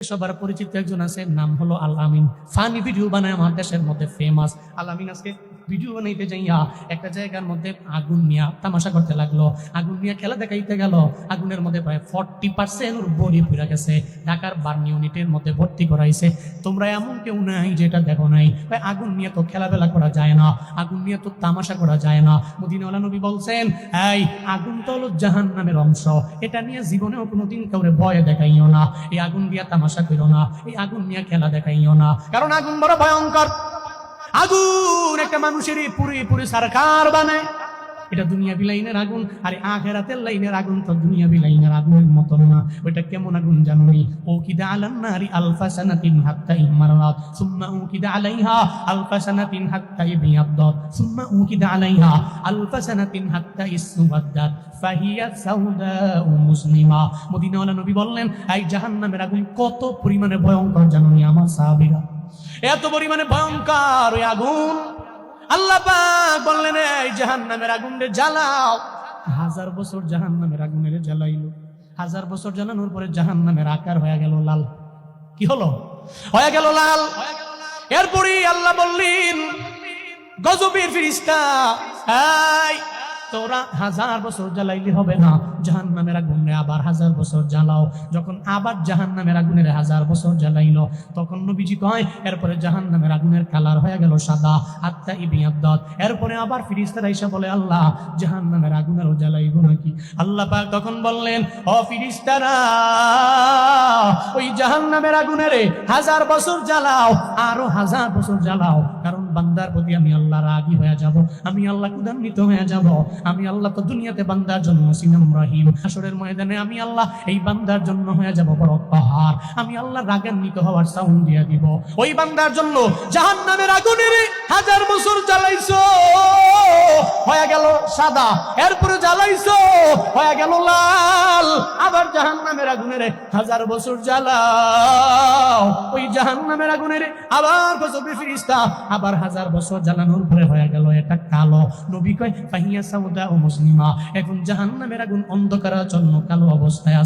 সবার পরিচিত একজন আছে, নাম হলো আল আমিন। ফানি ভিডিও বানায় আমার দেশের মধ্যে ফেমাস। আল আমিন আজকে ভিডিও বানাইতে যাইয়া একটা জায়গার মধ্যে আগুন নিয়ে তামাশা করতে লাগলো, আগুন নিয়ে খেলা দেখাইতে গেল। আগুনের মধ্যে প্রায় 40% ওর বডি পুড়ে গেছে। ঢাকার বার্ন ইউনিটের মধ্যে ভর্তি করাইছে। তোমরা এমন কেউ নাই যেটা দেখো নাই। ভাই আগুন নিয়ে তো খেলাবেলা করা যায় না, আগুন নিয়ে তো তামাশা করা যায় না। মদিনাওয়ালা নবী বলছেন, এই আগুন তো হলো জাহান্নামের অংশ, এটা নিয়ে জীবনেও কোনোদিন কাউরে ভয় দেখাইও না। এই আগুন দিয়ে তামাশা করো না, এই আগুন নিয়ে খেলা দেখাইও না, কারণ আগুন বড় ভয়ঙ্কর। আগুন একটা মানুষের পুরি সরকার বানায়। এটা দুনিয়া বিলাইনের আগুন, আর আখিরাতের লাইনের আগুন তো দুনিয়া বিলাইনের আগুনের মত না। ওইটা কেমন আগুন জানোনি? উকিদা আলান নারি আলফা সানাতিন হাত্তা ইমারাত সুম্মা উকিদা আলাইহা আলফা সানাতিন হাত্তা ইয়াবদাত সুম্মা উকিদা আলাইহা আলফা সানাতিন হাত্তা ইসওয়াদাত ফাহিয়া সাউদাউ মুসলিমা। মদিনাওয়ালা নবী বললেন, এই জাহান্নামের আগুন কত পরিমাণে ভয়ঙ্কর জানোনি আমার সাহাবীরা? এত পরিমাণে ভয়ঙ্কর ওই আগুন, আল্লাহ পাক বললেন, এই জাহান্নামের আগুনে জ্বালাও। 1000 বছর জাহান্নামের আগুনের জ্বালাইলো। 1000 বছর জ্বালানোর পরে জাহান্নামের আকার হয়ে গেল লাল। কি হলো? হয়ে গেল লাল। এরপরে আল্লাহ বললেন, গজবের ফেরেশতা, এই তোরা 1000 বছর জ্বালাইলে হবে না, জাহান্নামের আগুনে আবার 1000 বছর জ্বালাও। যখন আবার জাহান্নামের আগুনের 1000 বছর জ্বালাইলো, তখন নবীজি কয়, এরপরে জাহান্নামের আগুনের কালার হয়ে গেল সাদা, হাত্তা ইবিয়াদ্দাত। এরপরে আবার ফেরেশতারা এসে বলে, আল্লাহ জাহান্নামের আগুনেরও জ্বালাইবো নাকি? আল্লাহ পাক তখন বললেন, ও ফেরেশতারা, ওই জাহান্নামের আগুনের 1000 বছর জ্বালাও, আরো 1000 বছর জ্বালাও, কারণ বান্দার প্রতি আমি আল্লাহ রাগী হয়ে যাব, আমি আল্লাহ ক্রোধান্বিত হয়ে যাব। আমি আল্লাহ তো দুনিয়াতে বান্দার জন্য সিনাম রহিম, হাসরের ময়দানে আমি আল্লাহ এই বান্দার জন্য হয়ে যাব বড় কাহার। আমি আল্লাহ রাগান্বিত হওয়ার সাউন্ড দিয়ে দিব। ওই বান্দার জন্য জাহান্নামের আগুনের 1000 বছর জ্বালাইছো, হয়ে গেল সাদা, এরপরে জ্বালাইছো হয়ে গেল লাল, আবার জাহান্নামের আগুনের 1000 বছর জ্বালাও। ওই জাহান্নামের আগুনের আবার গজবের ফেরেশতা আবার 1000 বছর জ্বালানোর পরে হয়ে গেল এটা কালো। নবী কয়, ফাহিয়া সাউদা ও মুসলিমা। এখন জাহান্নামের আগুন অন্ধকারাচ্ছন্ন কালো অবস্থায়।